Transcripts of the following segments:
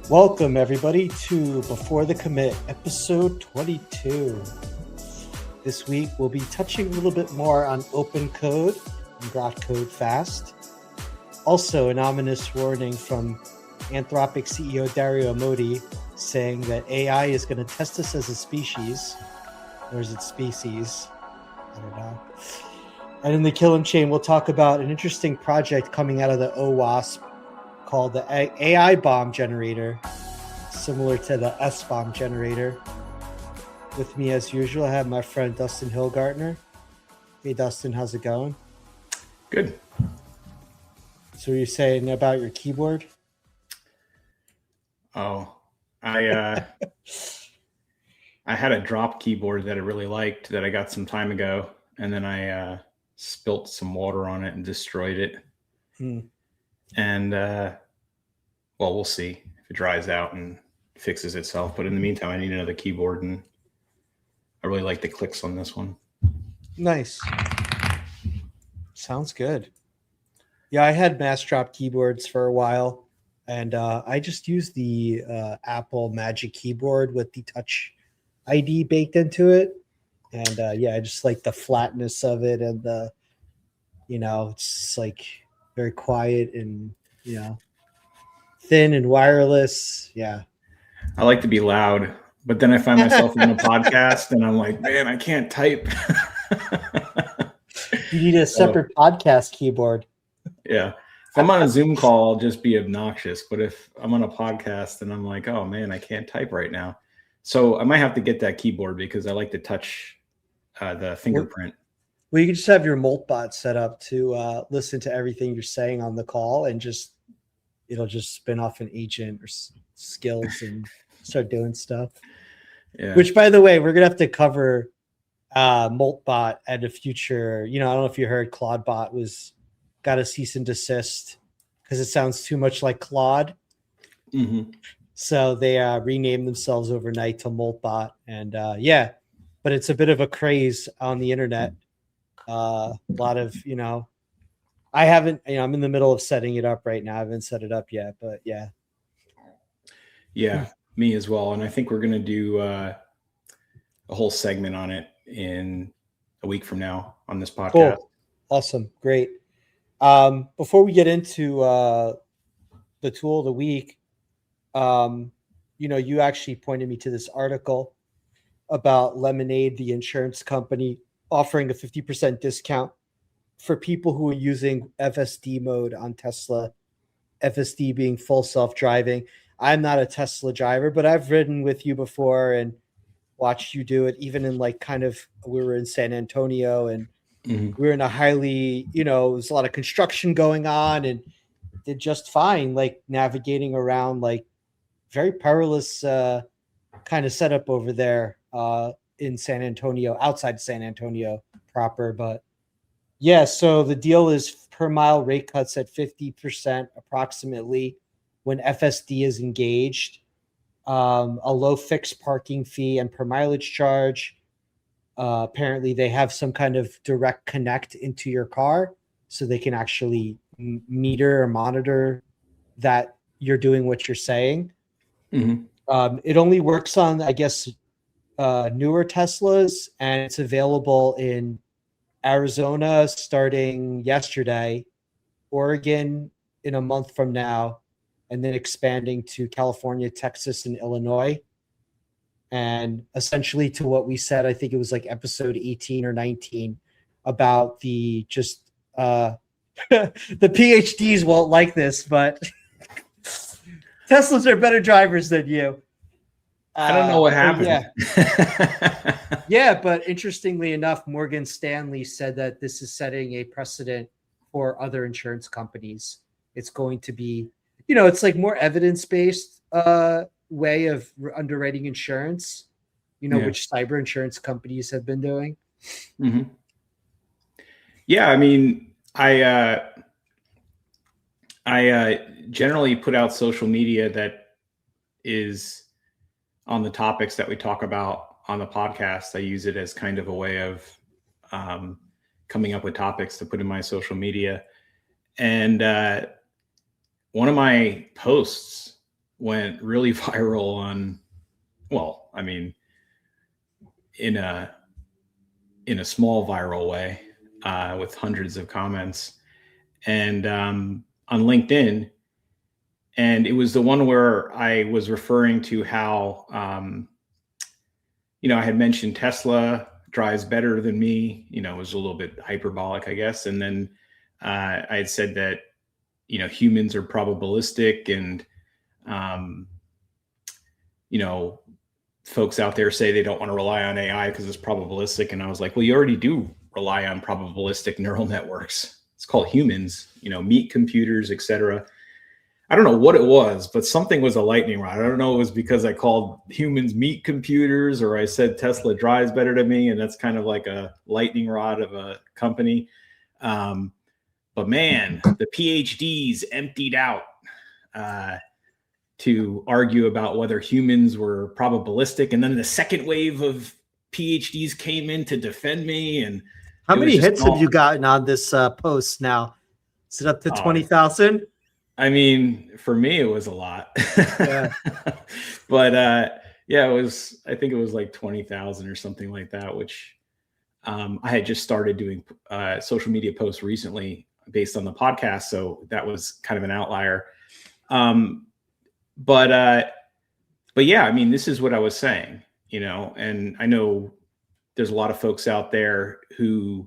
Welcome, everybody, to Before the Commit, episode 22. This week, we'll be touching a little bit more on open code and brought code fast. Also, an ominous warning from Anthropic CEO Dario Amodei saying that AI is going to test us as a species. Or is it species? I don't know. And in the Killing Chain, we'll talk about an interesting project coming out of the OWASP called the AI bomb generator, similar to the S-bomb generator. With me, as usual, I have my friend Dustin Hillgartner. Hey, Dustin, how's it going? Good. So you're saying about your keyboard? Oh, I had a drop keyboard that I really liked that I got some time ago, and then I spilt some water on it and destroyed it. And well, we'll see if it dries out and fixes itself. But in the meantime, I need another keyboard, and I really like the clicks on this one. Nice. Sounds good. Yeah, I had mass drop keyboards for a while, and I just used the Apple Magic Keyboard with the Touch ID baked into it. And I just like the flatness of it, and it's like very quiet and, thin and wireless. Yeah. I like to be loud, but then I find myself in a podcast and I'm like, man, I can't type. You need a separate podcast keyboard. Yeah. If I'm on a Zoom call, I'll just be obnoxious. But if I'm on a podcast and I'm like, oh man, I can't type right now. So I might have to get that keyboard because I like to touch the fingerprint. Well, you can just have your Moltbot set up to listen to everything you're saying on the call, and it'll just spin off an agent or skills and start doing stuff. Yeah. Which, by the way, we're gonna have to cover Moltbot at a future. I don't know if you heard Claudebot got a cease and desist because it sounds too much like Claude. Mm-hmm. So they renamed themselves overnight to Moltbot, and but it's a bit of a craze on the internet. A lot of, I haven't, I'm in the middle of setting it up right now. I haven't set it up yet, but yeah. Yeah, me as well. And I think we're going to do a whole segment on it in a week from now on this podcast. Cool. Awesome. Great. Before we get into the tool of the week, you actually pointed me to this article about Lemonade, the insurance company, offering a 50% discount for people who are using FSD mode on Tesla, FSD being full self-driving. I'm not a Tesla driver, but I've ridden with you before and watched you do it, even in we were in San Antonio, and we were in a highly, there's a lot of construction going on, and did just fine, like navigating around very perilous kind of setup over there in San Antonio, outside San Antonio proper. But yeah, so the deal is per mile rate cuts at 50% approximately when FSD is engaged, a low fixed parking fee and per mileage charge. Apparently they have some kind of direct connect into your car so they can actually meter or monitor that you're doing what you're saying. Mm-hmm. It only works on, I guess, newer Teslas, and it's available in Arizona starting yesterday, Oregon in a month from now, and then expanding to California, Texas, and Illinois. And essentially to what we said, I think it was like episode 18 or 19 about the the PhDs won't like this, but Teslas are better drivers than you. I don't know what happened. Yeah, but interestingly enough, Morgan Stanley said that this is setting a precedent for other insurance companies. It's going to be, it's like more evidence-based way of underwriting insurance, which cyber insurance companies have been doing. Mm-hmm. Yeah, I mean, I generally put out social media that is on the topics that we talk about on the podcast. I use it as kind of a way of coming up with topics to put in my social media. And one of my posts went really viral on, well, I mean, in a small viral way, with hundreds of comments, and on LinkedIn. And it was the one where I was referring to how, I had mentioned Tesla drives better than me. It was a little bit hyperbolic, I guess. And then I had said that, humans are probabilistic, and, folks out there say they don't want to rely on AI because it's probabilistic. And I was like, well, you already do rely on probabilistic neural networks. It's called humans, meat computers, etc. I don't know what it was, but something was a lightning rod. I don't know. It was because I called humans meat computers, or I said Tesla drives better than me. And that's kind of like a lightning rod of a company. But man, the PhDs emptied out to argue about whether humans were probabilistic. And then the second wave of PhDs came in to defend me. And how many hits have you gotten on this post now? Is it up to 20,000? I mean, for me, it was a lot. Yeah. But it was, I think it was like 20,000 or something like that, which I had just started doing social media posts recently based on the podcast. So that was kind of an outlier. But yeah, I mean, this is what I was saying, and I know there's a lot of folks out there who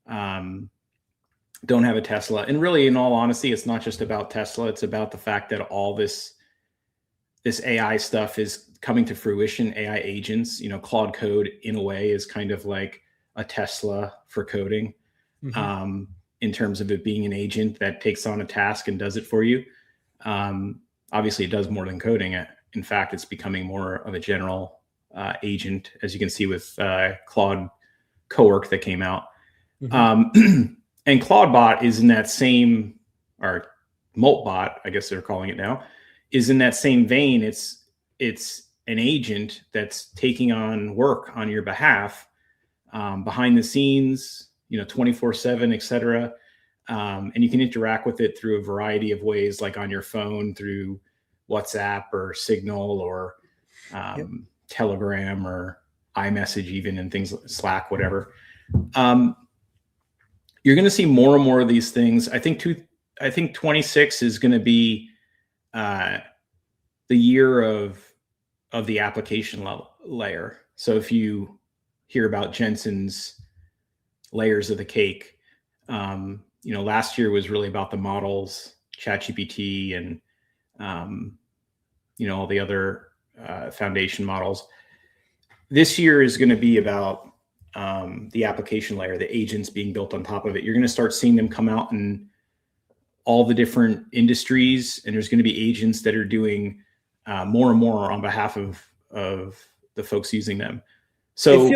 don't have a Tesla. And really, in all honesty, it's not just about Tesla. It's about the fact that all this AI stuff is coming to fruition. AI agents, Claude Code in a way is kind of like a Tesla for coding, in terms of it being an agent that takes on a task and does it for you. Obviously, it does more than coding. In fact, it's becoming more of a general agent, as you can see with Claude Cowork that came out. And ClaudeBot is in that same, or Moltbot, I guess they're calling it now, is in that same vein. It's an agent that's taking on work on your behalf, behind the scenes, 24/7, et cetera. And you can interact with it through a variety of ways, like on your phone through WhatsApp or Signal or Telegram or iMessage, even, and things like Slack, whatever. You're going to see more and more of these things. I think 26 is going to be the year of the application layer. So if you hear about Jensen's layers of the cake, last year was really about the models, ChatGPT, and all the other foundation models. This year is going to be about the application layer, the agents being built on top of it. You're going to start seeing them come out in all the different industries, and there's going to be agents that are doing more and more on behalf of the folks using them. So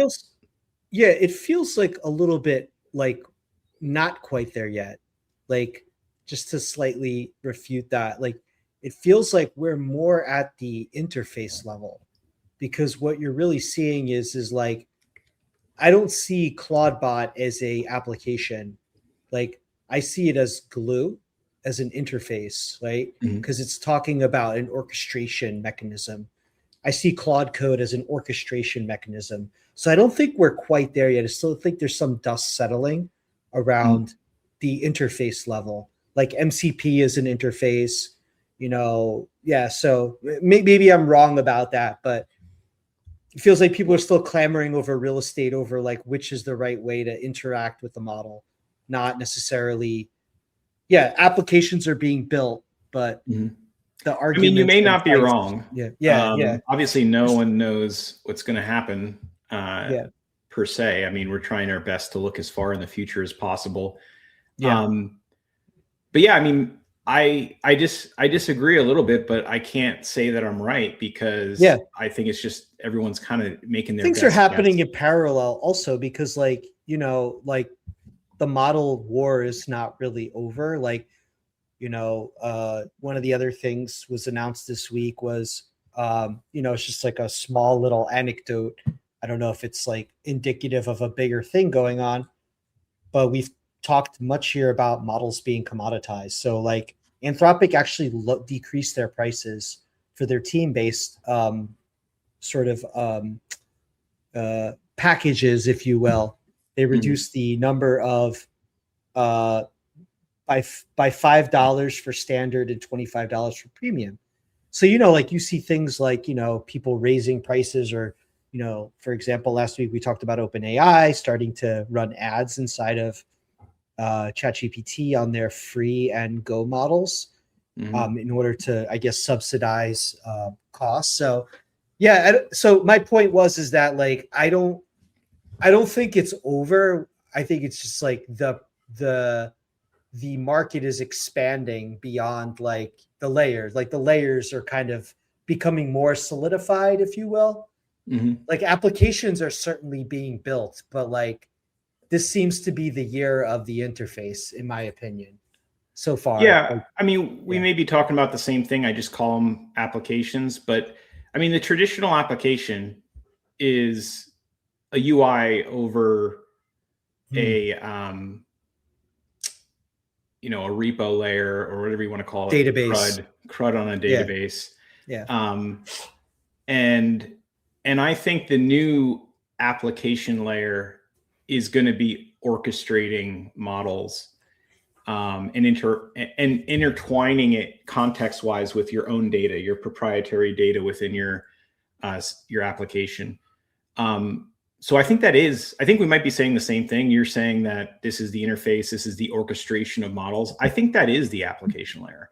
it feels like a little bit like not quite there yet. Like, just to slightly refute that, like, it feels like we're more at the interface level, because what you're really seeing is like, I don't see ClaudeBot as a application. Like, I see it as glue, as an interface, right? Because it's talking about an orchestration mechanism. I see Claude Code as an orchestration mechanism. So I don't think we're quite there yet. I still think there's some dust settling around the interface level. Like MCP is an interface, so maybe I'm wrong about that, but it feels like people are still clamoring over real estate, over like which is the right way to interact with the model, not necessarily. Yeah, applications are being built, but the argument. I mean, you may not be wrong. Yeah. Obviously, no one knows what's going to happen per se. I mean, we're trying our best to look as far in the future as possible. Yeah. But yeah, I mean, I disagree a little bit, but I can't say that I'm right, because I think it's just everyone's kind of making their things are happening in parallel also, because like the model war is not really over. Like, one of the other things was announced this week was it's just like a small little anecdote. I don't know if it's like indicative of a bigger thing going on, but we've talked much here about models being commoditized. So like Anthropic actually decreased their prices for their team-based packages, if you will. They reduced the number of by $5 for standard and $25 for premium. So, like you see things like, people raising prices, or, for example, last week we talked about OpenAI starting to run ads inside of ChatGPT on their free and Go models in order to, I guess, subsidize costs. So, yeah. So my point is that, like, I don't think it's over. I think it's just like the market is expanding beyond like the layers. Like the layers are kind of becoming more solidified, if you will. Like applications are certainly being built, but like this seems to be the year of the interface, in my opinion, so far. Yeah. I mean, we may be talking about the same thing. I just call them applications, but I mean, the traditional application is a UI over a repo layer, or whatever you want to call it, database, CRUD on a database. Yeah. And I think the new application layer is going to be orchestrating models and intertwining it context-wise with your own data, your proprietary data within your application. So I think we might be saying the same thing. You're saying that this is the interface, this is the orchestration of models. I think that is the application layer.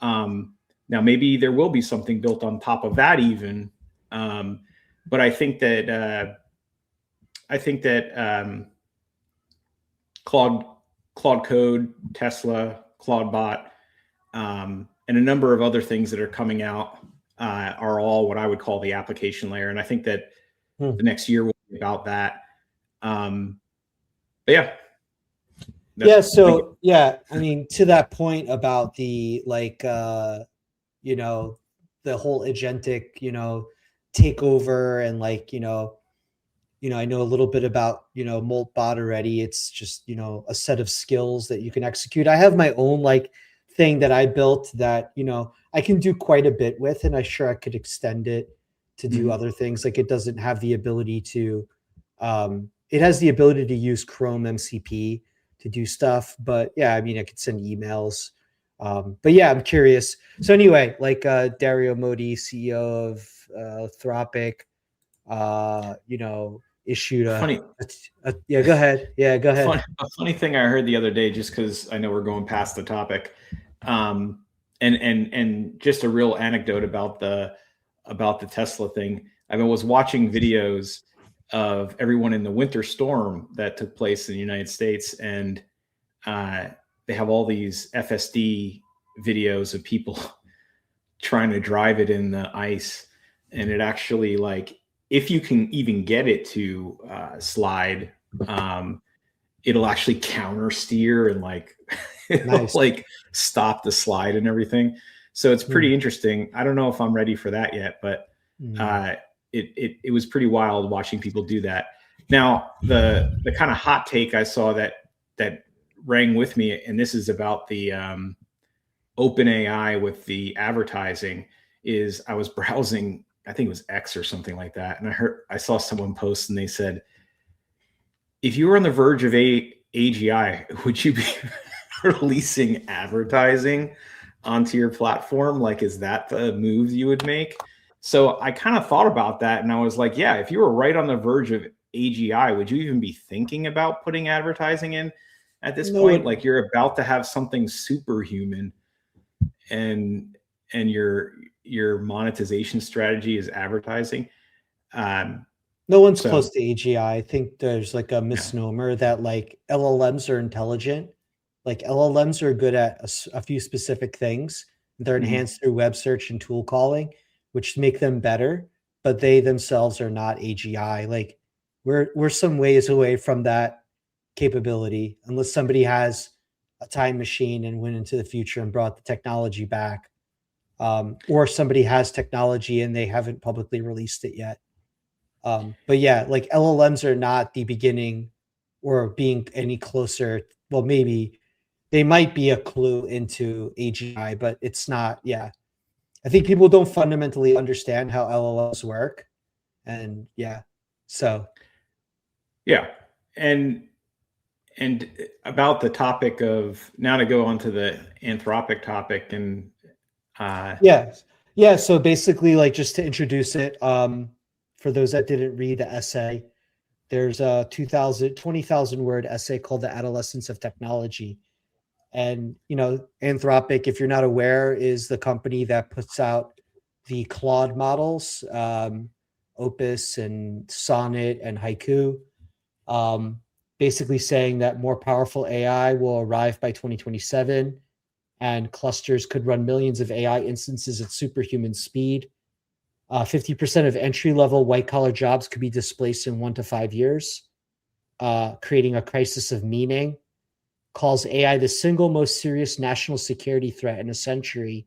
Now, maybe there will be something built on top of that even. But I think that Claude Code, Tesla, Claudebot, and a number of other things that are coming out are all what I would call the application layer. And I think that the next year will be about that. But yeah. So I mean, to that point about the the whole agentic, takeover, and like, I know a little bit about, Moltbot already. It's just, a set of skills that you can execute. I have my own like thing that I built that, I can do quite a bit with, and I could extend it to do other things. Like it doesn't have the ability to, it has the ability to use Chrome MCP to do stuff, but yeah, I mean, I could send emails. But yeah, I'm curious. So anyway, like Dario Modi, CEO of Anthropic, issued go ahead. Yeah, go ahead. A funny thing I heard the other day, just because I know we're going past the topic, and just a real anecdote about the Tesla thing. I was watching videos of everyone in the winter storm that took place in the United States, and they have all these FSD videos of people trying to drive it in the ice, and it actually, like, if you can even get it to slide, it'll actually counter steer and like nice. like stop the slide and everything. So it's pretty interesting. I don't know if I'm ready for that yet, but it was pretty wild watching people do that. Now, the kind of hot take I saw that rang with me, and this is about the OpenAI with the advertising, is I was browsing, I think it was X or something like that, and I saw someone post, and they said, if you were on the verge of AGI, would you be releasing advertising onto your platform? Like, is that the move you would make? So I kind of thought about that, and I was like, yeah, if you were right on the verge of AGI, would you even be thinking about putting advertising in at this point? Like, you're about to have something superhuman, and your monetization strategy is advertising. No one's close to AGI. I think there's like a misnomer that like LLMs are intelligent. Like LLMs are good at a few specific things. They're enhanced through web search and tool calling, which make them better, but they themselves are not AGI. Like we're some ways away from that capability, unless somebody has a time machine and went into the future and brought the technology back. Or somebody has technology and they haven't publicly released it yet. But yeah, like LLMs are not the beginning or being any closer. Well, maybe they might be a clue into AGI, but it's not. Yeah, I think people don't fundamentally understand how LLMs work, and yeah, so Yeah, and about the topic of now to go on to the Anthropic topic and yeah. So basically, like just to introduce it, for those that didn't read the essay, there's a 20,000 word essay called The Adolescence of Technology. And, Anthropic, if you're not aware, is the company that puts out the Claude models, Opus and Sonnet and Haiku, basically saying that more powerful AI will arrive by 2027 and clusters could run millions of AI instances at superhuman speed. 50% of entry-level white-collar jobs could be displaced in 1 to 5 years, creating a crisis of meaning. Calls AI the single most serious national security threat in a century,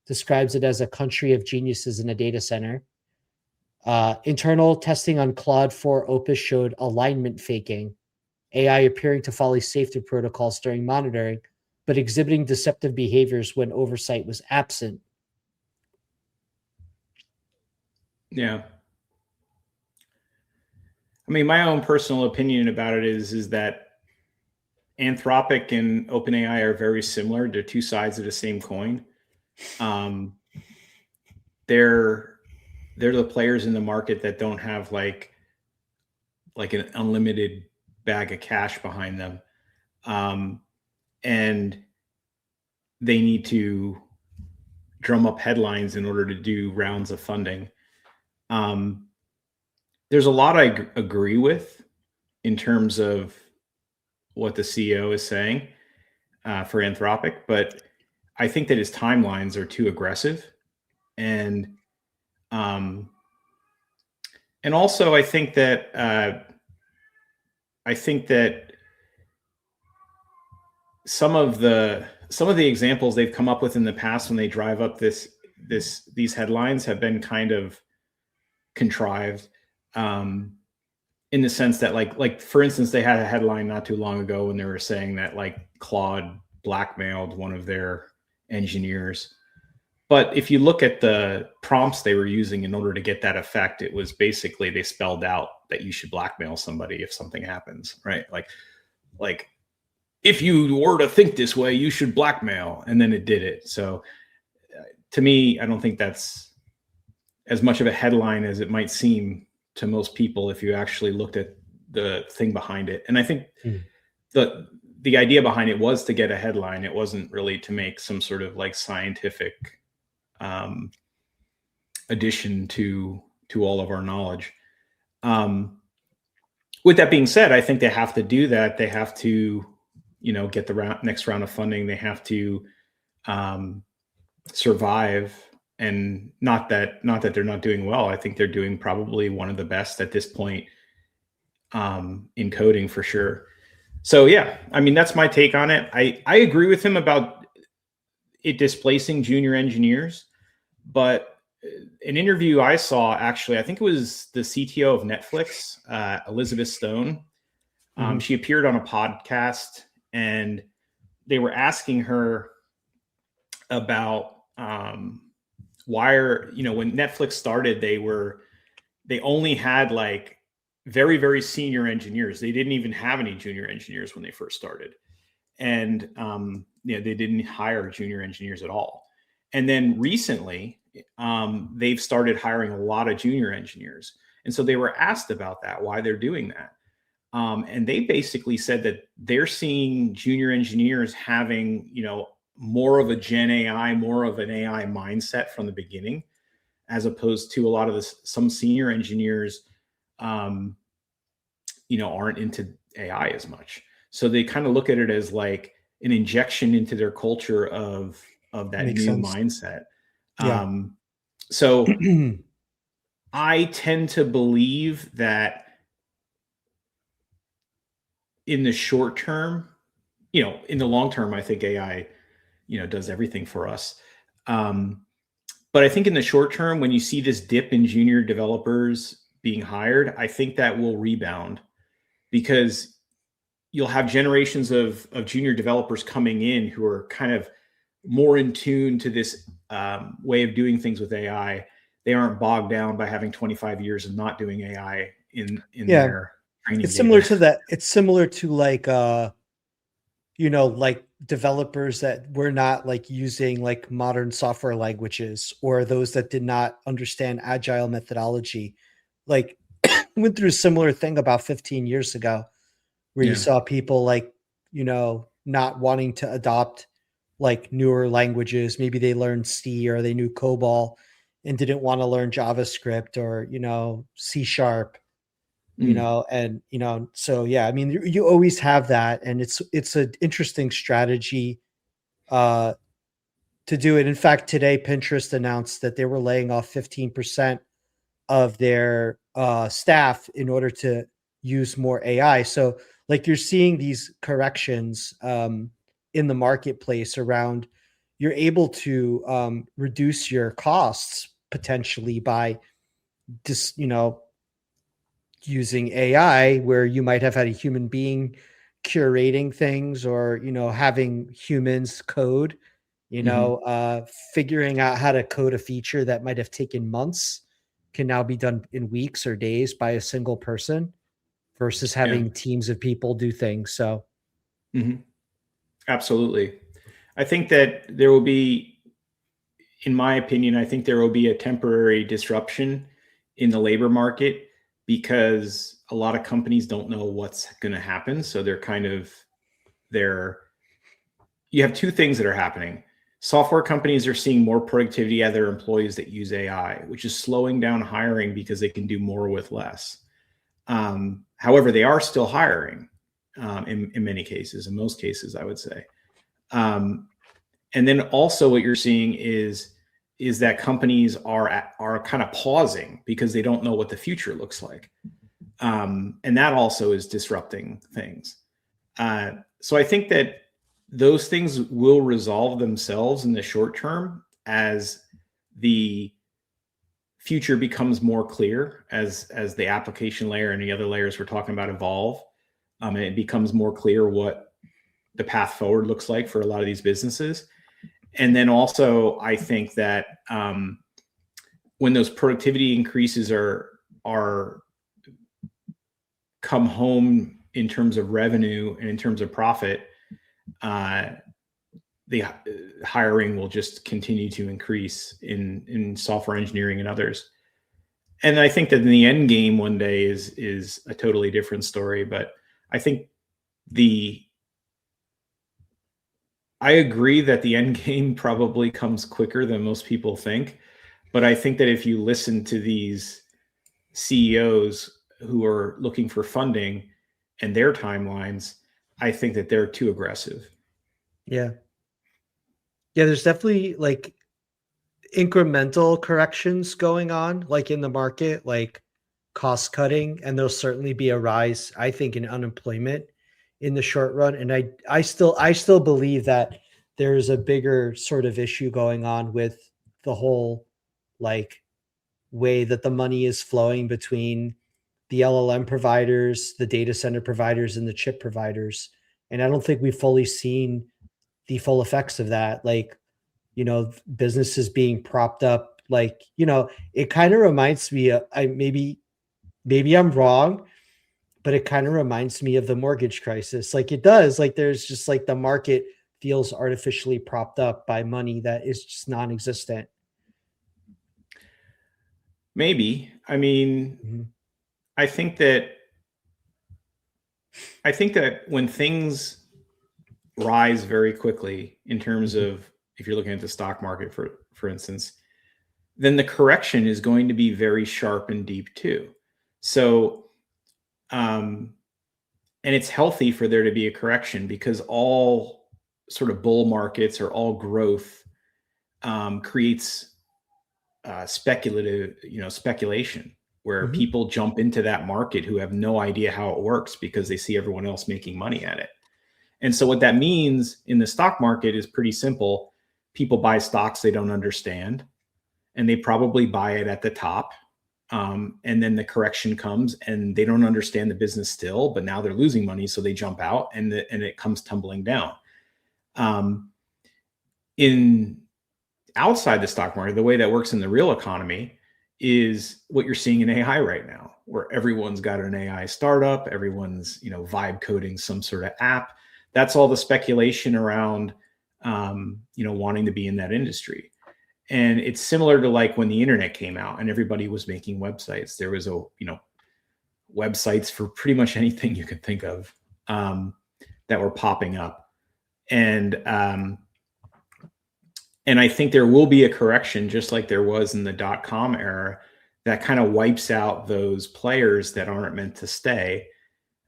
describes it as a country of geniuses in a data center. Internal testing on Claude 4 Opus showed alignment faking, AI appearing to follow safety protocols during monitoring, but exhibiting deceptive behaviors when oversight was absent. Yeah. I mean, my own personal opinion about it is that Anthropic and OpenAI are very similar. They're two sides of the same coin. They're the players in the market that don't have like an unlimited bag of cash behind them, and they need to drum up headlines in order to do rounds of funding. There's a lot I agree with in terms of what the CEO is saying for Anthropic, but I think that his timelines are too aggressive, and also I think that some of the examples they've come up with in the past when they drive up these headlines have been kind of contrived, in the sense that like for instance, they had a headline not too long ago when they were saying that like Claude blackmailed one of their engineers. But if you look at the prompts they were using in order to get that effect, it was basically they spelled out that you should blackmail somebody if something happens, right? Like if you were to think this way, you should blackmail, and then it did it. So to me, I don't think that's as much of a headline as it might seem to most people if you actually looked at the thing behind it. And I think the idea behind it was to get a headline. It wasn't really to make some sort of like scientific addition to all of our knowledge. With that being said, I think they have to do that. They have to, get the next round of funding. They have to survive. And not that they're not doing well. I think they're doing probably one of the best at this point in coding for sure. So yeah, I mean, that's my take on it. I agree with him about it displacing junior engineers, but an interview I saw, actually, I think it was the CTO of Netflix, Elizabeth Stone. She appeared on a podcast, and they were asking her about why when Netflix started, they only had like very, very senior engineers. They didn't even have any junior engineers when they first started. And they didn't hire junior engineers at all. And then recently, they've started hiring a lot of junior engineers. And so they were asked about that, why they're doing that. And they basically said that they're seeing junior engineers having, more of a Gen AI, more of an AI mindset from the beginning, as opposed to a lot of some senior engineers, aren't into AI as much. So they kind of look at it as like an injection into their culture of that Makes new sense. mindset. Yeah. So I tend to believe that in the short term, in the long term, I think AI, does everything for us. But I think in the short term, when you see this dip in junior developers being hired, I think that will rebound, because you'll have generations of junior developers coming in who are kind of more in tune to this way of doing things with AI. They aren't bogged down by having 25 years of not doing AI in their training. It's similar to that. It's similar to like like developers that were not like using like modern software languages, or those that did not understand agile methodology. Like went through a similar thing about 15 years ago, where you saw people like, not wanting to adopt like newer languages. Maybe they learned C or they knew COBOL and didn't want to learn JavaScript or, C#, so yeah, I mean, you always have that, and it's an interesting strategy to do it. In fact, today Pinterest announced that they were laying off 15% of their staff in order to use more AI. So like you're seeing these corrections in the marketplace around, you're able to reduce your costs potentially by just, using AI, where you might have had a human being curating things, or, having humans code, figuring out how to code a feature that might have taken months can now be done in weeks or days by a single person versus having teams of people do things. So absolutely. I think that there will be, in my opinion, I think there will be a temporary disruption in the labor market, because a lot of companies don't know what's going to happen. So you have two things that are happening. Software companies are seeing more productivity out of their employees that use AI, which is slowing down hiring because they can do more with less. However, they are still hiring in many cases, in most cases, I would say. And then also what you're seeing is that companies are kind of pausing because they don't know what the future looks like. And that also is disrupting things. So I think that those things will resolve themselves in the short term as the future becomes more clear, as the application layer and the other layers we're talking about evolve. And it becomes more clear what the path forward looks like for a lot of these businesses. And then also, I think that when those productivity increases are come home in terms of revenue and in terms of profit, the hiring will just continue to increase in software engineering and others. And I think that in the end game one day is a totally different story. But I think I agree that the end game probably comes quicker than most people think. But I think that if you listen to these CEOs who are looking for funding and their timelines, I think that they're too aggressive. Yeah. Yeah, there's definitely like incremental corrections going on, like in the market, like cost cutting, and there'll certainly be a rise, I think, in unemployment in the short run. And I still believe that there's a bigger sort of issue going on with the whole like way that the money is flowing between the LLM providers, the data center providers, and the chip providers. And I don't think we've fully seen the full effects of that. Like, businesses being propped up, like, it kind of reminds me of, maybe I'm wrong, but it kind of reminds me of the mortgage crisis. Like it does, like there's just like the market feels artificially propped up by money that is just non-existent. Maybe. I mean, I think that when things rise very quickly in terms of, if you're looking at the stock market, for instance, then the correction is going to be very sharp and deep too. So, and it's healthy for there to be a correction, because all sort of bull markets or all growth creates speculation, where people jump into that market who have no idea how it works because they see everyone else making money at it. And so what that means in the stock market is pretty simple. People buy stocks they don't understand, and they probably buy it at the top, And then the correction comes and they don't understand the business still, but now they're losing money. So they jump out and it comes tumbling down. In outside the stock market, the way that works in the real economy is what you're seeing in AI right now, where everyone's got an AI startup, everyone's, vibe coding some sort of app. That's all the speculation around, wanting to be in that industry. And it's similar to like when the internet came out and everybody was making websites. There was websites for pretty much anything you could think of that were popping up. And I think there will be a correction, just like there was in the .com era, that kind of wipes out those players that aren't meant to stay,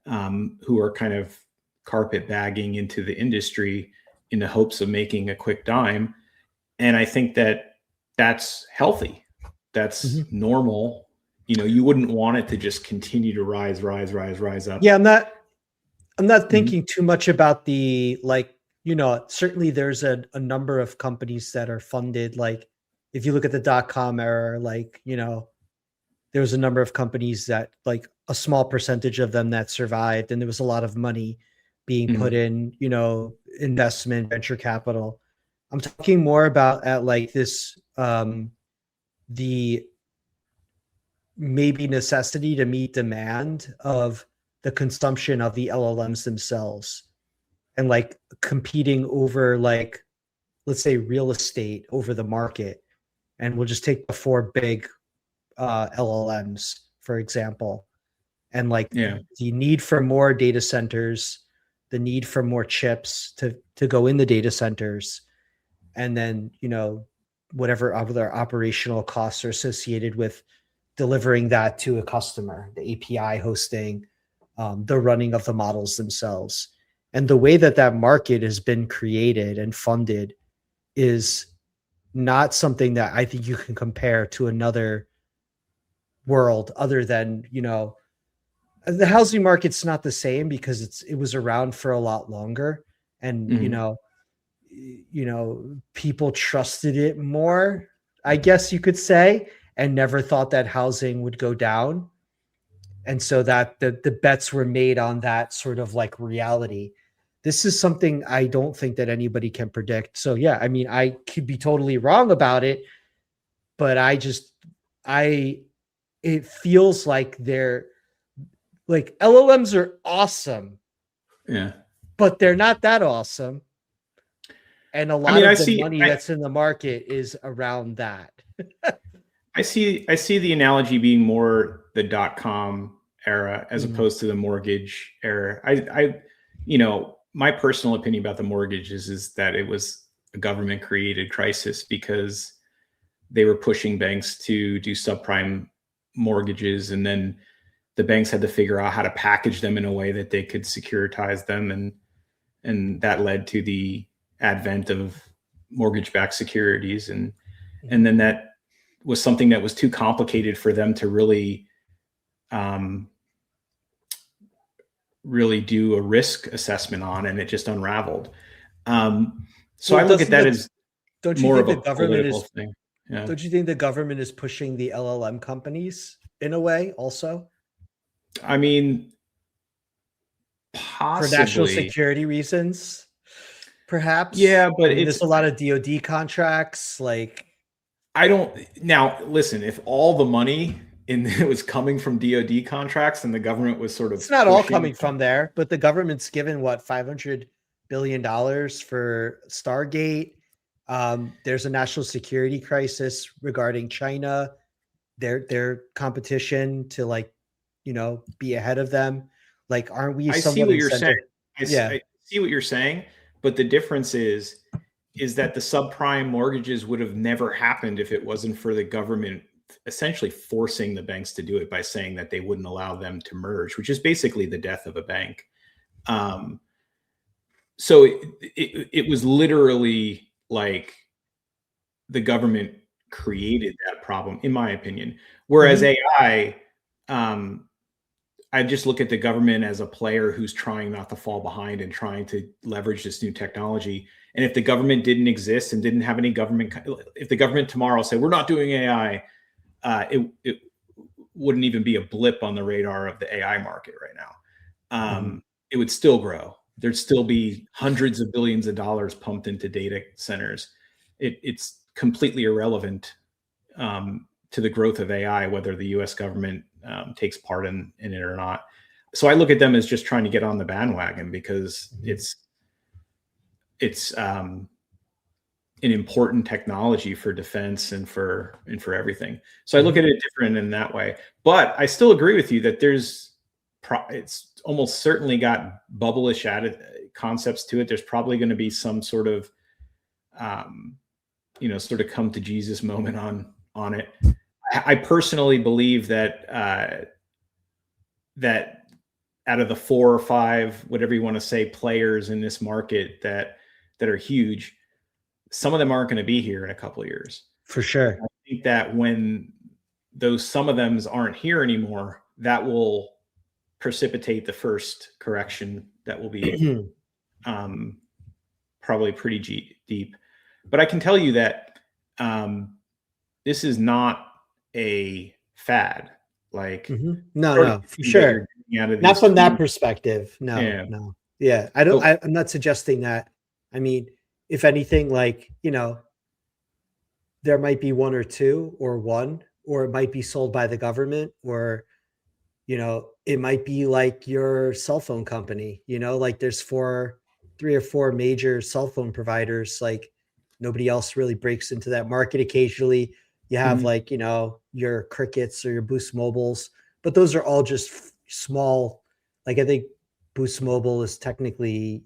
who are kind of carpet bagging into the industry in the hopes of making a quick dime. And I think that that's healthy. That's normal. You wouldn't want it to just continue to rise up. Yeah, I'm not thinking too much about the certainly there's a number of companies that are funded. Like if you look at the .com era, there was a number of companies that like a small percentage of them that survived, and there was a lot of money being put in, investment, venture capital. I'm talking more about at like this, the maybe necessity to meet demand of the consumption of the LLMs themselves, and like competing over, like, let's say real estate over the market. And we'll just take the 4 big LLMs, for example. And like the need for more data centers, the need for more chips to go in the data centers. And then, whatever other operational costs are associated with delivering that to a customer, the API hosting, the running of the models themselves. And the way that market has been created and funded is not something that I think you can compare to another world other than, the housing market's not the same because it was around for a lot longer. And, people trusted it more, I guess you could say, and never thought that housing would go down. And so that the bets were made on that sort of like reality. This is something I don't think that anybody can predict. So yeah, I mean, I could be totally wrong about it, but it feels like they're like LLMs are awesome. Yeah. But they're not that awesome. And a lot of the money that's in the market is around that. I see the analogy being more the .com era as opposed to the mortgage era. My personal opinion about the mortgages is that it was a government created crisis because they were pushing banks to do subprime mortgages, and then the banks had to figure out how to package them in a way that they could securitize them, and that led to the advent of mortgage-backed securities, and then that was something that was too complicated for them to really do a risk assessment on, and it just unraveled. So I look at that as more of a political thing. Yeah. Don't you think the government is pushing the LLM companies in a way also? I mean, possibly. For national security reasons, perhaps. Yeah, but there's a lot of DoD contracts. Like, now listen, if all the money it was coming from DoD contracts and the government was sort of, it's not all coming from there, but the government's given what, $500 billion for Stargate. There's a national security crisis regarding China, their competition to be ahead of them. Like, aren't we? I see what you're saying. I see what you're saying, but the difference is that the subprime mortgages would have never happened if it wasn't for the government essentially forcing the banks to do it by saying that they wouldn't allow them to merge, which is basically the death of a bank. So it was literally like the government created that problem, in my opinion. Whereas AI, I just look at the government as a player who's trying not to fall behind and trying to leverage this new technology. And if the government didn't exist and didn't have any government, if the government tomorrow said, we're not doing AI, wouldn't even be a blip on the radar of the AI market right now. It would still grow. There'd still be hundreds of billions of dollars pumped into data centers. It's completely irrelevant to the growth of AI, whether the U.S. government takes part in it or not. So I look at them as just trying to get on the bandwagon because it's an important technology for defense and for everything. So I look at it different in that way. But I still agree with you that it's almost certainly got bubblish added concepts to it. There's probably going to be some sort of sort of come to Jesus moment on it. I personally believe that that out of the 4 or 5, whatever you want to say, players in this market that are huge, some of them aren't going to be here in a couple of years. For sure. I think that when some of them aren't here anymore, that will precipitate the first correction that will be probably pretty deep. But I can tell you that this is not a fad. Like no, for sure. Not from that perspective. No. Yeah. I'm not suggesting that. I mean, if anything, like, there might be 1 or 2 or 1, or it might be sold by the government, or, it might be like your cell phone company, like there's 3 or 4 major cell phone providers. Like nobody else really breaks into that market. Occasionally you have like, your Crickets or your Boost Mobiles, but those are all just small. Like I think Boost Mobile is technically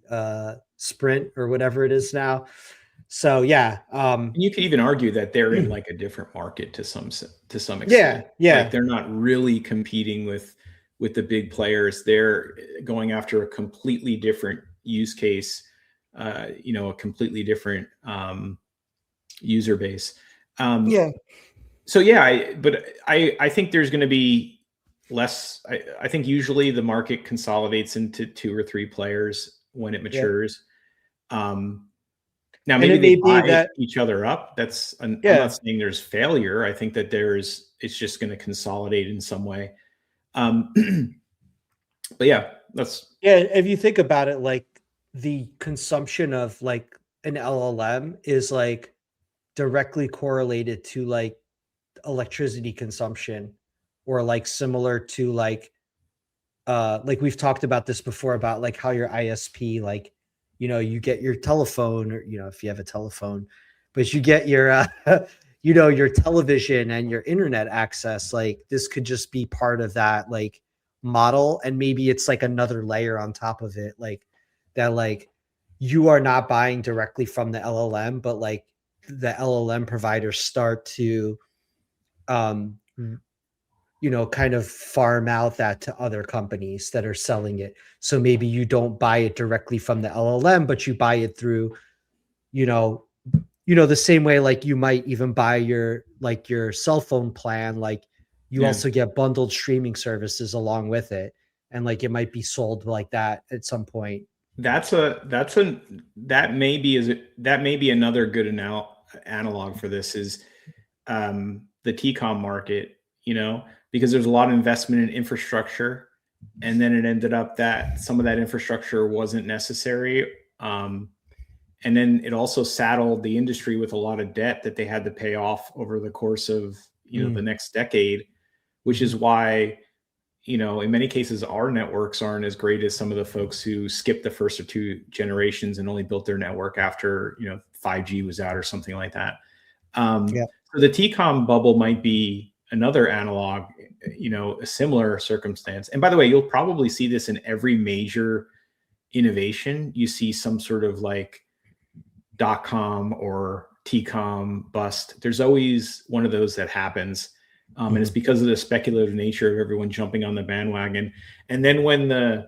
Sprint or whatever it is now. So yeah, you could even argue that they're in like a different market to some extent. Yeah. Like they're not really competing with the big players. They're going after a completely different use case, a completely different user base. So yeah, but I think there's going to be less. I think usually the market consolidates into 2 or 3 players when it matures. Now maybe they buy each other up. I'm not saying there's failure. I think that it's just going to consolidate in some way. But yeah, if you think about it, like the consumption of like an LLM is like directly correlated to like electricity consumption, or like similar to like we've talked about this before about like how your ISP, like, you get your telephone, or, if you have a telephone, but you get your, your television and your internet access. Like this could just be part of that like model. And maybe it's like another layer on top of it. Like that, like you are not buying directly from the LLM, but like the LLM providers start to, kind of farm out that to other companies that are selling it. So maybe you don't buy it directly from the LLM, but you buy it through, the same way, like you might even buy your cell phone plan. Like you also get bundled streaming services along with it. And like, it might be sold like that at some point. That may be another good analog for this is the TCOM market, because there's a lot of investment in infrastructure, and then it ended up that some of that infrastructure wasn't necessary. And then it also saddled the industry with a lot of debt that they had to pay off over the course of, the next decade, which is why, in many cases, our networks aren't as great as some of the folks who skipped the first or 2 generations and only built their network after, 5G was out or something like that. So the TCOM bubble might be another analog, a similar circumstance. And by the way, you'll probably see this in every major innovation. You see some sort of like .com or TCOM bust. There's always one of those that happens. And it's because of the speculative nature of everyone jumping on the bandwagon. And then when the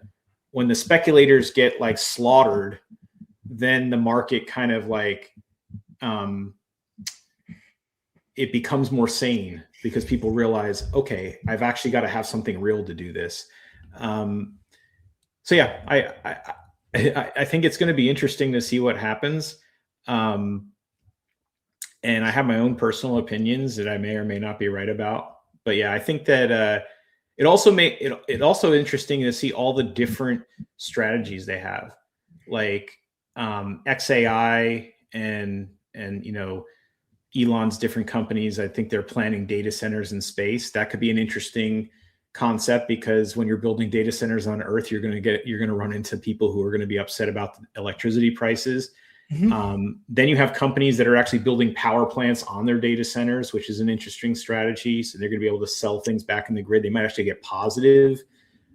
speculators get like slaughtered, then the market kind of like, it becomes more sane because people realize, okay, I've actually got to have something real to do this. So yeah, I think it's going to be interesting to see what happens. And I have my own personal opinions that I may or may not be right about. But yeah, I think that it also made it also interesting to see all the different strategies they have, like XAI and Elon's different companies. I think they're planning data centers in space. That could be an interesting concept, because when you're building data centers on Earth, you're going to run into people who are going to be upset about the electricity prices. Then you have companies that are actually building power plants on their data centers, which is an interesting strategy. So they're going to be able to sell things back in the grid. They might actually get positive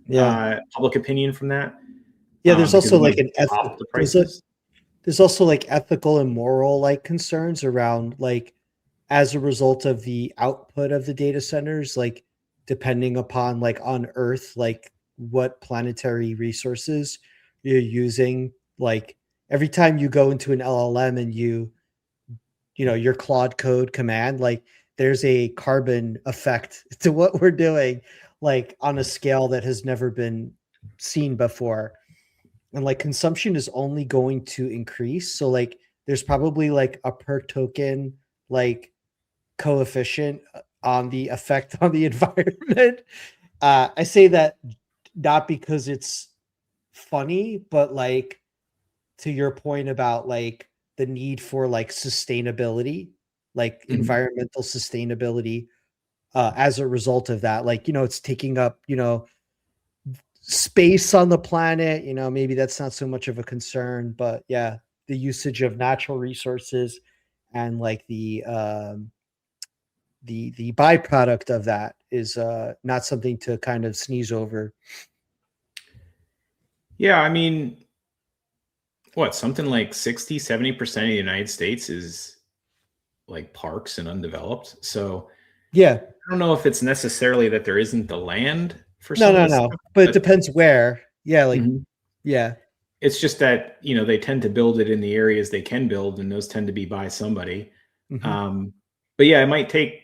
public opinion from that. Yeah, there's also like the prices. There's also like ethical and moral like concerns around like as a result of the output of the data centers, like depending upon like on Earth, like what planetary resources you're using. Like every time you go into an LLM and your Claude code command, like there's a carbon effect to what we're doing, like on a scale that has never been seen before. And like consumption is only going to increase. So like there's probably like a per token like coefficient on the effect on the environment. I say that not because it's funny, but like to your point about like the need for like sustainability, like environmental sustainability, as a result of that. Like, it's taking up, space on the planet. Maybe that's not so much of a concern, but yeah, the usage of natural resources and like the byproduct of that is not something to kind of sneeze over. Yeah, I mean, something like 60-70% of the United States is like parks and undeveloped. So yeah, I don't know if it's necessarily that there isn't the land for no, stuff, but it depends where. Yeah, like yeah, it's just that they tend to build it in the areas they can build, and those tend to be by somebody. But yeah, it might take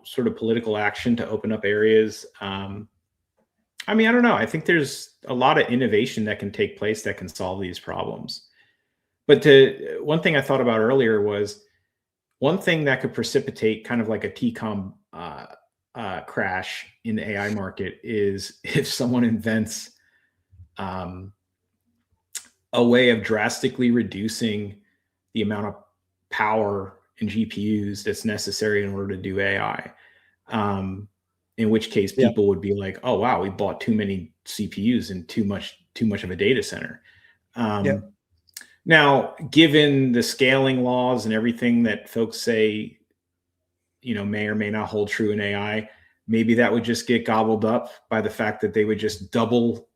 sort of political action to open up areas. I mean, I don't know. I think there's a lot of innovation that can take place that can solve these problems. But one thing I thought about earlier was one thing that could precipitate kind of like a TCOM crash in the AI market is if someone invents a way of drastically reducing the amount of power in GPUs that's necessary in order to do AI. In which case people would be like, oh, wow, we bought too many CPUs and too much of a data center. Now, given the scaling laws and everything that folks say, may or may not hold true in AI, maybe that would just get gobbled up by the fact that they would just double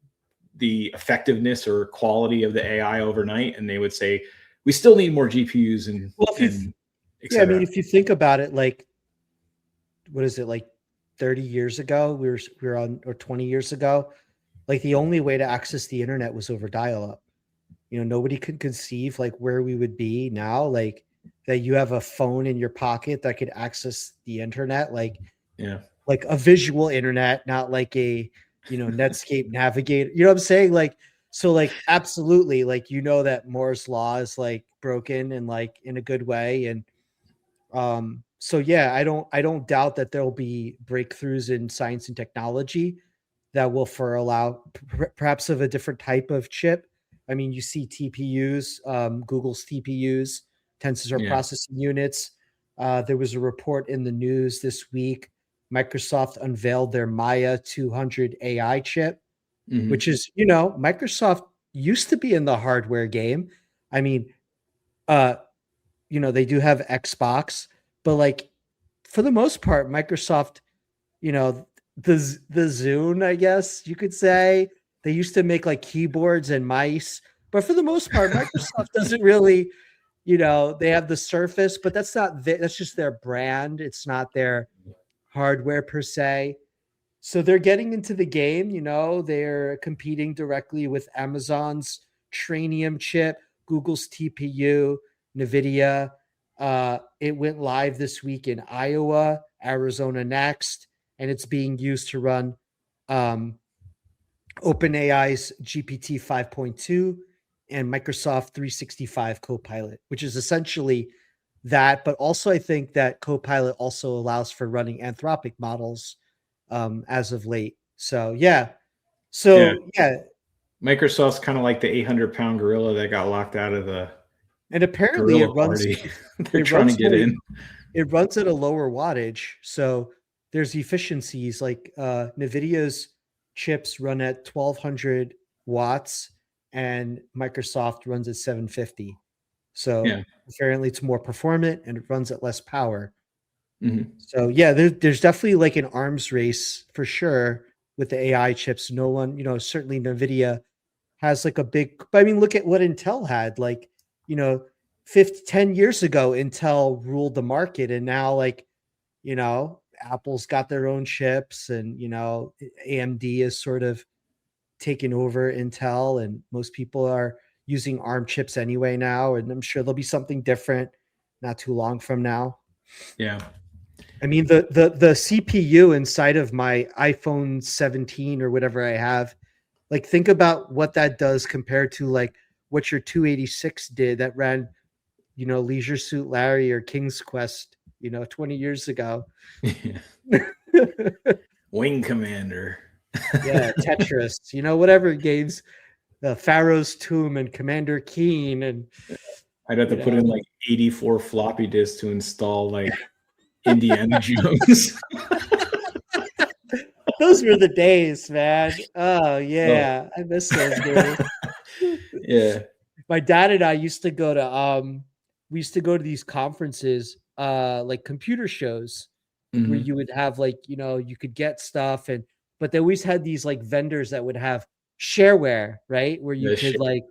the effectiveness or quality of the AI overnight. And they would say, we still need more GPUs and I mean, if you think about it, like, what is it, like 30 years ago, we were on, or 20 years ago, like the only way to access the internet was over dial-up. Nobody could conceive like where we would be now, like that you have a phone in your pocket that could access the internet, like a visual internet, not like a Netscape Navigator. You know what I'm saying? Like, so like absolutely, like that Moore's law is like broken and like in a good way. And so yeah, I don't doubt that there'll be breakthroughs in science and technology that will allow perhaps of a different type of chip. I mean, you see TPUs, Google's TPUs, tensor processing units. There was a report in the news this week. Microsoft unveiled their Maya 200 AI chip, which is, Microsoft used to be in the hardware game. I mean, they do have Xbox, but like for the most part, Microsoft, the Zune, I guess you could say, they used to make like keyboards and mice, but for the most part, Microsoft doesn't really, they have the Surface, but that's just their brand. It's not their hardware per se. So they're getting into the game, they're competing directly with Amazon's Trainium chip, Google's TPU, NVIDIA. It went live this week in Iowa, Arizona next, and it's being used to run OpenAI's GPT 5.2 and Microsoft 365 Copilot, which is essentially that, but also I think that Copilot also allows for running Anthropic models as of late. So yeah. Microsoft's kind of like the 800-pound gorilla that got locked out of the and apparently gorilla party. They're it trying to get in. It runs at a lower wattage, so there's efficiencies like NVIDIA's chips run at 1200 watts and Microsoft runs at 750. So apparently it's more performant and it runs at less power. Mm-hmm. So yeah, there's definitely like an arms race for sure with the AI chips. No one, certainly NVIDIA has like a big, but I mean, look at what Intel had, like, 10 years ago, Intel ruled the market, and now like, Apple's got their own chips, and AMD is sort of taking over Intel, and most people are using ARM chips anyway now, and I'm sure there'll be something different not too long from now. Yeah. I mean, the CPU inside of my iPhone 17 or whatever I have, like, think about what that does compared to like what your 286 did that ran, Leisure Suit Larry or King's Quest, 20 years ago. Wing Commander. Yeah, Tetris, whatever games, the Pharaoh's Tomb and Commander Keen, and I'd have to put in like 84 floppy disks to install like Indiana Jones. Those were the days, man. Oh yeah, I miss those days. Yeah, my dad and I used to go to these conferences, like computer shows, where you would have like, you could get stuff, but they always had these like vendors that would have shareware, right? Where you could like,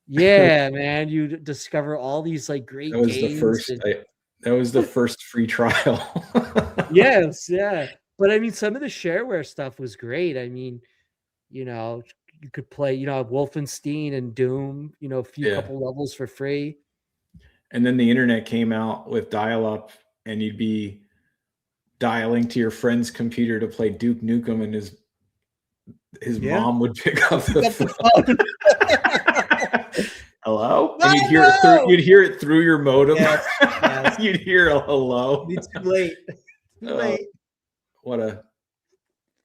man, you discover all these like great games. That was the first free trial. Yes, yeah. But I mean, some of the shareware stuff was great. I mean, you could play, Wolfenstein and Doom, a couple levels for free. And then the internet came out with dial-up, and you'd be dialing to your friend's computer to play Duke Nukem, and his mom would pick up the phone. Hello? And you'd hear it through your modem. Yes. You'd hear a hello. It's too late. Too late.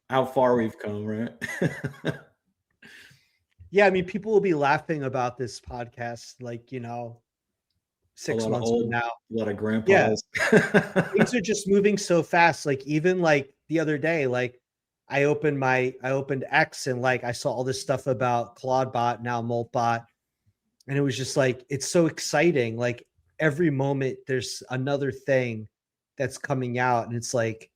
How far we've come, right? Yeah, I mean, people will be laughing about this podcast, like, 6 months from now. A lot of grandpas. Yeah. Things are just moving so fast. Like, even like the other day, like I opened X, and like I saw all this stuff about Claudebot, now Moltbot. And it was just like, it's so exciting. Like every moment there's another thing that's coming out, and it's like,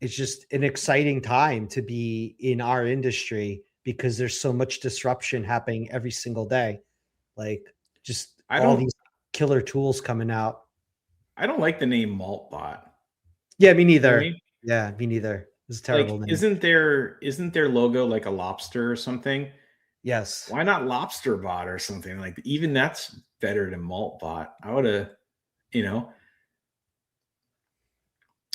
it's just an exciting time to be in our industry because there's so much disruption happening every single day. Like just all these killer tools coming out. I don't like the name Moltbot. Yeah, me neither. Yeah, me neither. It's a terrible name. Isn't their logo like a lobster or something? Yes. Why not Lobsterbot or something? Like, even that's better than Moltbot. I would have,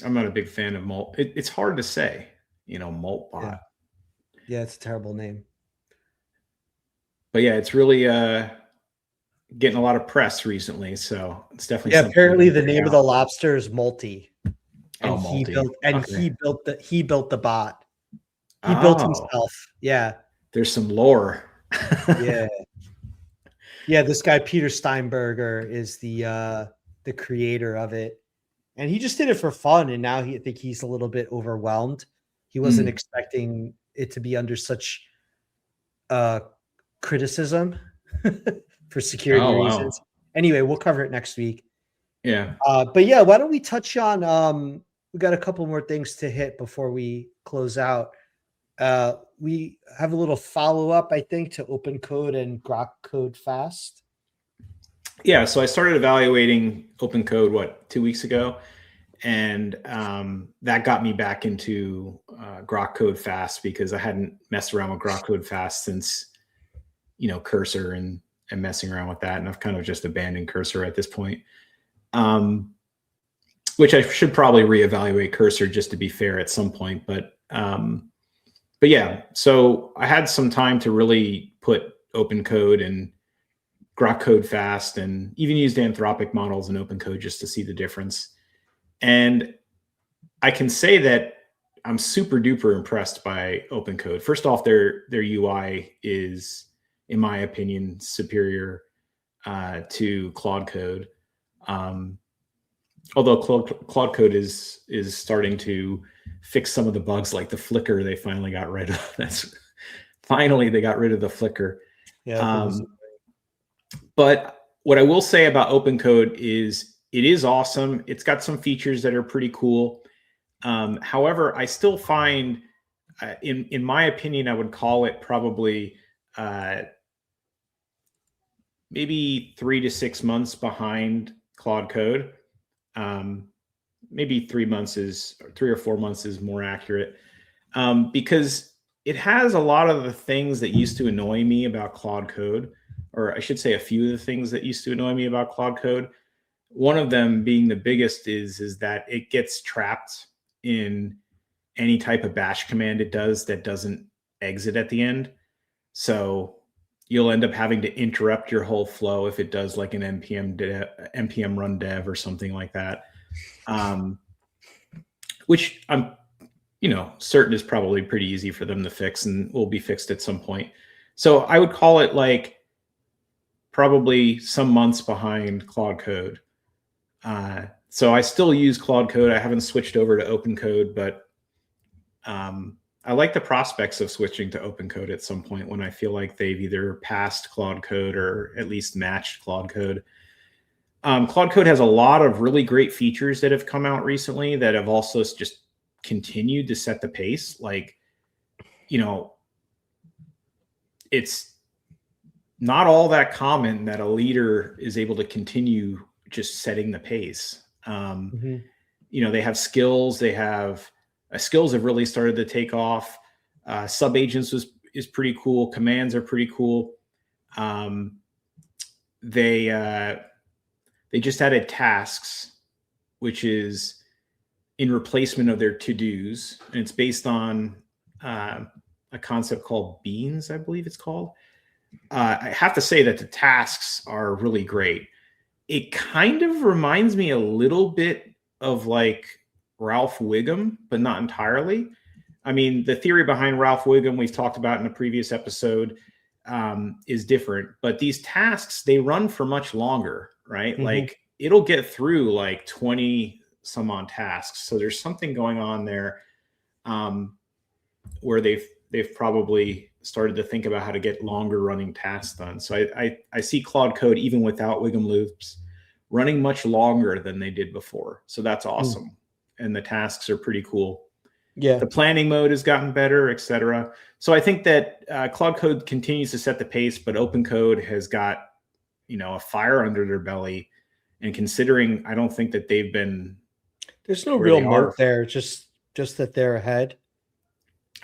I'm not a big fan of Molt. It's hard to say, Moltbot. Yeah, it's a terrible name. But yeah, it's really getting a lot of press recently, so it's definitely. Yeah, apparently the name of the lobster is Multi, and Multi. He built the bot. He built himself. Yeah. There's some lore. Yeah. Yeah, this guy Peter Steinberger is the creator of it. And he just did it for fun, and now I think he's a little bit overwhelmed. He wasn't expecting it to be under such criticism for security reasons. Wow. Anyway, we'll cover it next week. Yeah. But yeah, why don't we touch on we got a couple more things to hit before we close out. We have a little follow-up, I think, to OpenCode and Grok Code Fast. Yeah, so I started evaluating OpenCode, 2 weeks ago? And that got me back into Grok Code Fast because I hadn't messed around with Grok Code Fast since, Cursor and messing around with that. And I've kind of just abandoned Cursor at this point, which I should probably reevaluate Cursor just to be fair at some point. But yeah, so I had some time to really put OpenCode and Grok Code Fast and even used Anthropic models in OpenCode just to see the difference. And I can say that I'm super duper impressed by OpenCode. First off, their UI is, in my opinion, superior to Claude Code. Although Claude Code is starting to fix some of the bugs, like the flicker they finally got rid of. Finally they got rid of the flicker. Yeah. But what I will say about OpenCode is it is awesome. It's got some features that are pretty cool. However, I still find, in my opinion, I would call it probably maybe 3 to 6 months behind Claude Code. Maybe 3 or 4 months is more accurate, because it has a lot of the things that used to annoy me about Claude Code, or I should say a few of the things that used to annoy me about Claude Code. One of them being the biggest is that it gets trapped in any type of bash command it does that doesn't exit at the end. So you'll end up having to interrupt your whole flow if it does like an npm run dev or something like that, which I'm certain is probably pretty easy for them to fix and will be fixed at some point. So I would call it like probably some months behind Claude Code. So I still use Claude Code. I haven't switched over to OpenCode, but I like the prospects of switching to OpenCode at some point when I feel like they've either passed Claude Code or at least matched Claude Code. Claude Code has a lot of really great features that have come out recently that have also just continued to set the pace. Like, it's not all that common that a leader is able to continue just setting the pace. They have skills. They have skills have really started to take off. Sub agents is pretty cool. Commands are pretty cool. They just added tasks, which is in replacement of their to-dos, and it's based on a concept called beans, I believe it's called. I have to say that the tasks are really great. It kind of reminds me a little bit of like Ralph Wiggum, but not entirely. I mean, the theory behind Ralph Wiggum we've talked about in a previous episode is different, but these tasks, they run for much longer, right? Mm-hmm. Like it'll get through like 20 some odd tasks. So there's something going on there where they've probably started to think about how to get longer running tasks done. So I see Claude Code, even without Wiggum loops, running much longer than they did before. So that's awesome. And the tasks are pretty cool. Yeah. The planning mode has gotten better, etc. So I think that Claude Code continues to set the pace, but OpenCode has got, a fire under their belly. And considering, I don't think that they've been. There's no real moat there, just that they're ahead.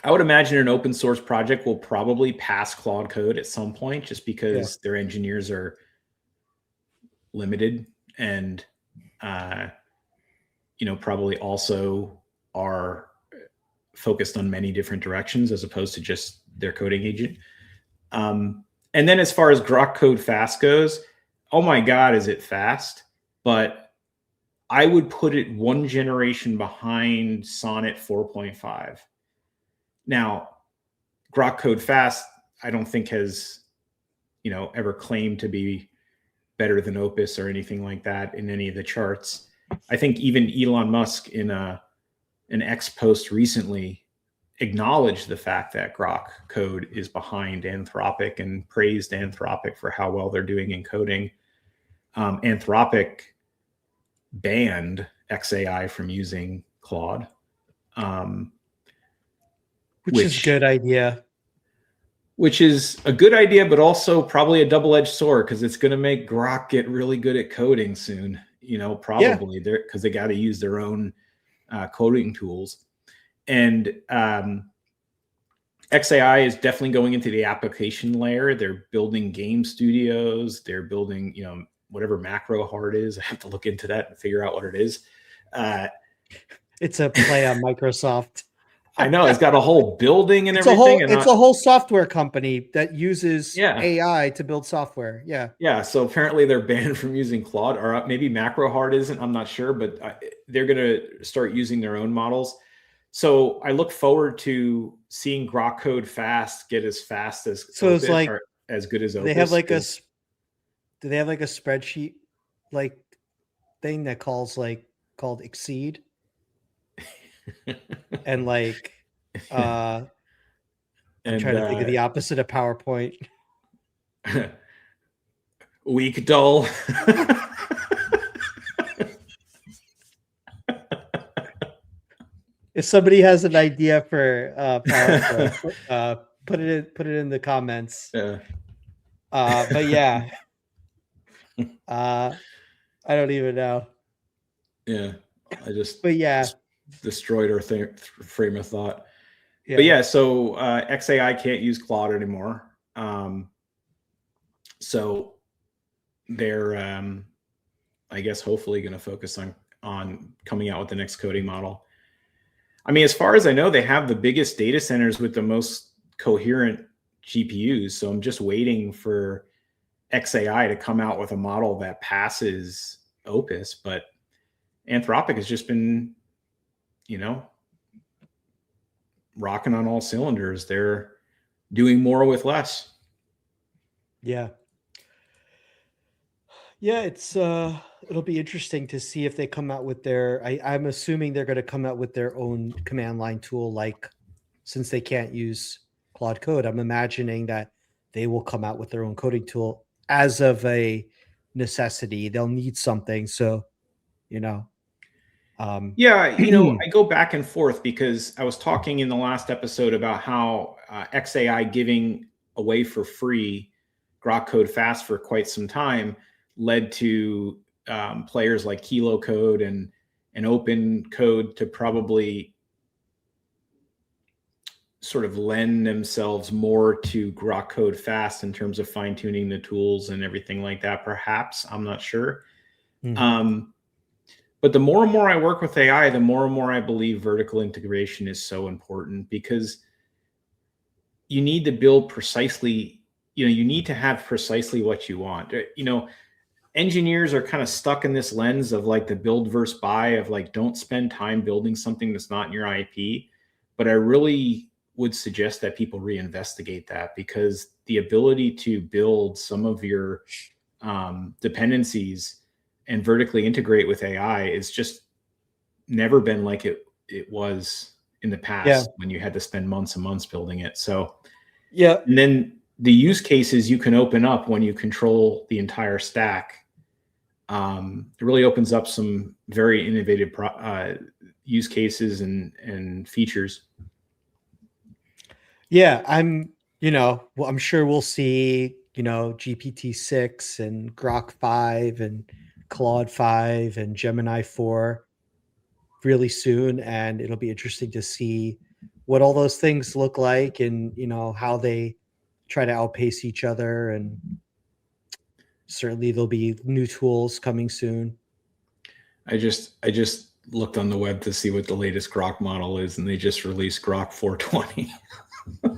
I would imagine an open source project will probably pass Claude Code at some point, just because their engineers are limited and, probably also are focused on many different directions as opposed to just their coding agent. And then as far as Grok Code Fast goes, oh my God, is it fast? But I would put it one generation behind Sonnet 4.5. Now, Grok Code Fast, I don't think has, ever claimed to be better than Opus or anything like that in any of the charts. I think even Elon Musk in an X post recently acknowledged the fact that Grok Code is behind Anthropic and praised Anthropic for how well they're doing in coding. Anthropic banned XAI from using Claude. Which is a good idea. Which is a good idea, but also probably a double-edged sword because it's going to make Grok get really good at coding soon. Probably because they got to use their own coding tools. And XAI is definitely going into the application layer. They're building game studios. They're building, whatever macro hard is. I have to look into that and figure out what it is. It's a play on Microsoft. I know it's got a whole building and It's everything. a whole software company that uses Yeah. AI to build software. Yeah. Yeah. So apparently they're banned from using Claude, or maybe MacroHard isn't. I'm not sure, but they're going to start using their own models. So I look forward to seeing Grok Code Fast get as fast as So it's Opus, like or as good as Opus. they have like do they have like a spreadsheet like thing that called Exceed? And like I'm trying to think of the opposite of PowerPoint. Weak, dull. If somebody has an idea for PowerPoint, put it in the comments. Yeah. But yeah, I don't even know. Yeah, but yeah, destroyed our frame of thought. Yeah. But yeah, so XAI can't use Claude anymore. So they're, I guess, hopefully going to focus on coming out with the next coding model. I mean, as far as I know, they have the biggest data centers with the most coherent GPUs. So I'm just waiting for XAI to come out with a model that passes Opus. But Anthropic has just been, rocking on all cylinders. They're doing more with less. Yeah. Yeah, it'll be interesting to see if they come out with I'm assuming they're going to come out with their own command line tool, since they can't use Claude Code. I'm imagining that they will come out with their own coding tool as of a necessity. They'll need something. So, yeah, I go back and forth because I was talking in the last episode about how XAI giving away for free Grok Code Fast for quite some time led to players like Kilo Code and Open Code to probably sort of lend themselves more to Grok Code Fast in terms of fine tuning the tools and everything like that. Perhaps, I'm not sure. Mm-hmm. But the more and more I work with AI, the more and more I believe vertical integration is so important, because you need to build precisely, you need to have precisely what you want. Engineers are kind of stuck in this lens of like the build versus buy, of like, don't spend time building something that's not in your IP. But I really would suggest that people reinvestigate that, because the ability to build some of your dependencies and vertically integrate with AI is just never been like it was in the past, when you had to spend months and months building it. So yeah. And then the use cases you can open up when you control the entire stack, it really opens up some very innovative use cases and features. Yeah, I'm sure we'll see, GPT-6 and Grok 5 and Claude 5 and Gemini 4 really soon. And it'll be interesting to see what all those things look like, and, how they try to outpace each other. And certainly there'll be new tools coming soon. I just looked on the web to see what the latest Grok model is, and they just released Grok 420.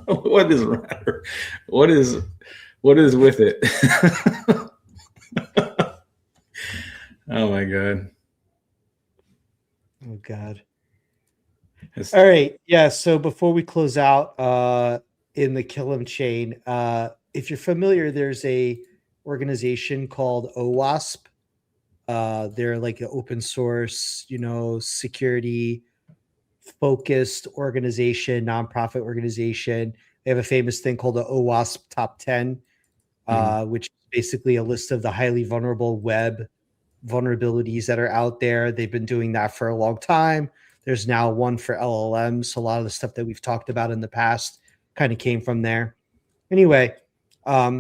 What is matter? What is with it? Oh my God. Oh God. All right. Yeah. So before we close out in the Killam chain, if you're familiar, there's a organization called OWASP. They're like an open source, security focused organization, nonprofit organization. They have a famous thing called the OWASP Top 10, which is basically a list of the highly vulnerable web vulnerabilities that are out there. They've been doing that for a long time. There's now one for LLMs. A lot of the stuff that we've talked about in the past kind of came from there. Anyway, they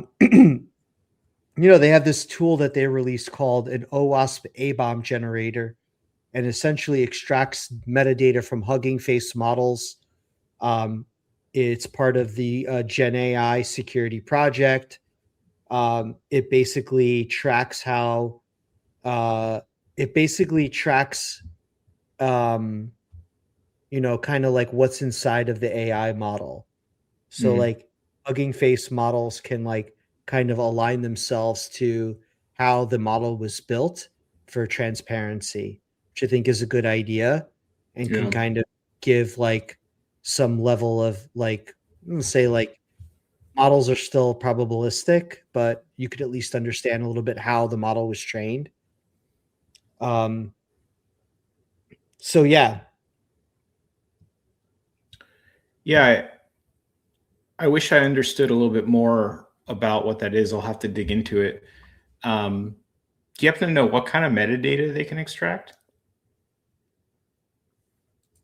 have this tool that they released called an OWASP A-bomb generator, and essentially extracts metadata from Hugging Face models. It's part of the Gen AI security project. It basically tracks how kind of like what's inside of the AI model. So Mhm. like Hugging Face models can like kind of align themselves to how the model was built for transparency, which I think is a good idea and can Yeah. kind of give like some level of like, say like models are still probabilistic, but you could at least understand a little bit how the model was trained. Um, so yeah, Yeah. I wish I understood a little bit more about what that is. I'll have to dig into it. Um, do you happen to know what kind of metadata they can extract?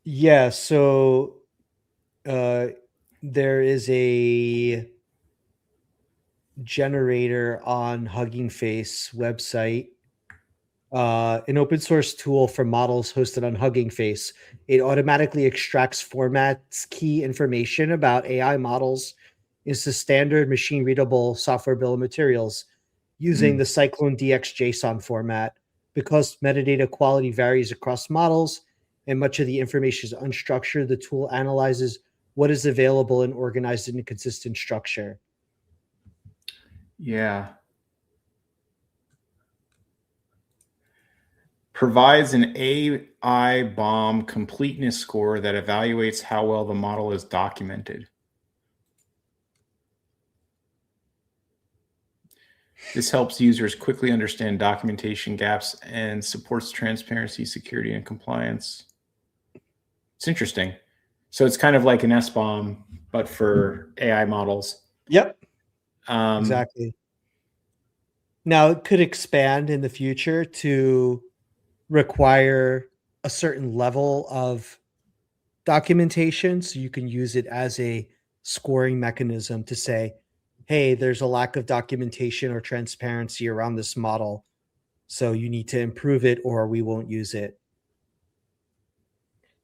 yeah. So uh, there is a generator on Hugging Face website, an open source tool for models hosted on Hugging Face. It automatically extracts formats key information about AI models into standard machine readable software bill of materials using Mm. the Cyclone DX JSON format. Because metadata quality varies across models and much of the information is unstructured, the tool analyzes what is available and organized in a consistent structure. Yeah. Provides an AI bomb completeness score that evaluates how well the model is documented. This helps users quickly understand documentation gaps and supports transparency, security, and compliance. It's interesting. So it's kind of like an SBOM, but for AI models. Yep, Um, exactly. Now, it could expand in the future to require a certain level of documentation so you can use it as a scoring mechanism to say, hey, there's a lack of documentation or transparency around this model. So you need to improve it or we won't use it.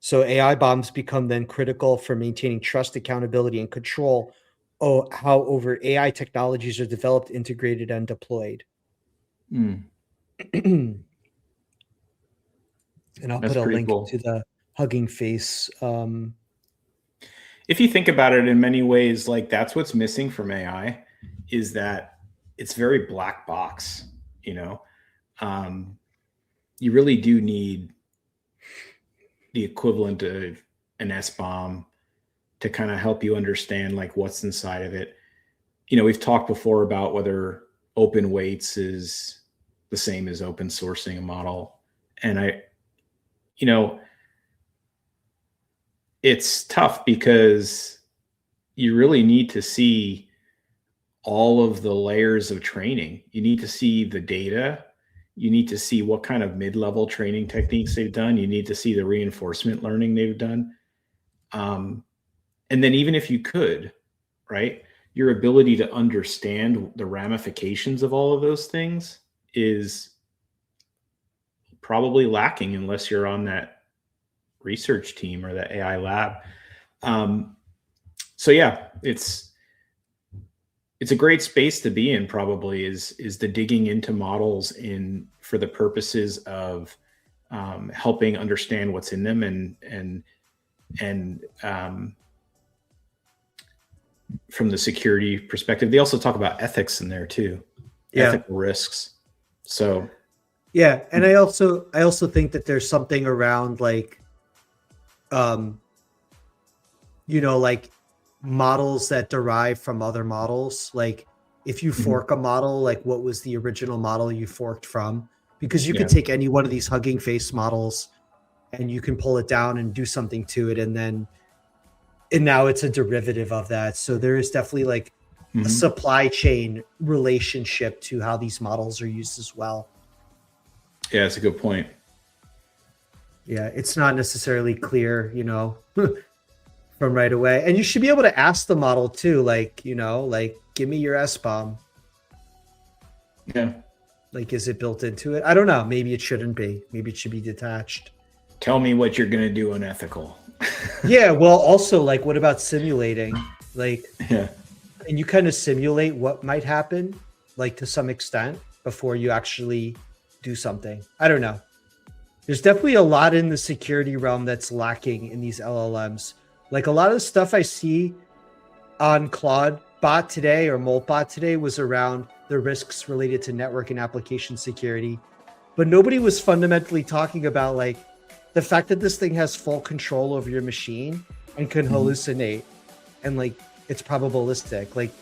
So AI bombs become then critical for maintaining trust, accountability, and control how over AI technologies are developed, integrated, and deployed. mm, And I'll that's put a pretty link to cool. the Hugging Face. If you think about it in many ways, like that's what's missing from AI is that it's very black box, you know. Um, you really do need the equivalent of an SBOM to kind of help you understand like what's inside of it. We've talked before about whether open weights is the same as open sourcing a model. And you know, it's tough because you really need to see all of the layers of training. You need to see the data. You need to see what kind of mid-level training techniques they've done. You need to see the reinforcement learning they've done. Um, and then even if you could, right, your ability to understand the ramifications of all of those things is probably lacking unless you're on that research team or that AI lab. Um, so yeah, it's a great space to be in. Probably is the digging into models in for the purposes of helping understand what's in them and from the security perspective. They also talk about ethics in there too, Yeah. ethical risks. So Yeah. And I also think that there's something around like, um, like models that derive from other models. Like if you mhm, fork a model, like what was the original model you forked from? Because you could yeah, take any one of these Hugging Face models and you can pull it down and do something to it. And now it's a derivative of that. So there is definitely like a mhm. supply chain relationship to how these models are used as well. Yeah, that's a good point. Yeah, it's not necessarily clear, from right away. And you should be able to ask the model too, like, like, give me your S bomb. Yeah, Like, is it built into it? I don't know. Maybe it shouldn't be. Maybe it should be detached. tell me what you're gonna do unethical. Yeah. Well, also, like, what about simulating? Like, Yeah, and you kind of simulate what might happen, like, to some extent before you actually do something. I don't know. There's definitely a lot in the security realm that's lacking in these LLMs. Like a lot of the stuff I see on Claude Bot today or Moltbot today was around the risks related to network and application security. But nobody was fundamentally talking about like the fact that this thing has full control over your machine and can hallucinate and like it's probabilistic. Like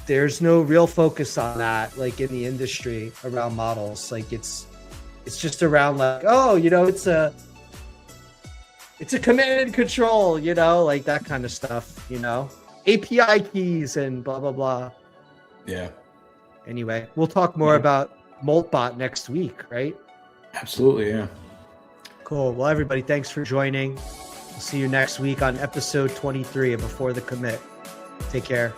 there's no real focus on that like in the industry around models. Like it's just around like, oh, you know, it's a command and control, you know, like that kind of stuff, you know, API keys and blah, blah, blah. Yeah. Anyway, we'll talk more about Moltbot next week, right? Absolutely. Yeah. Cool. Well, everybody, thanks for joining. We'll see you next week on episode 23 of Before the Commit. Take care.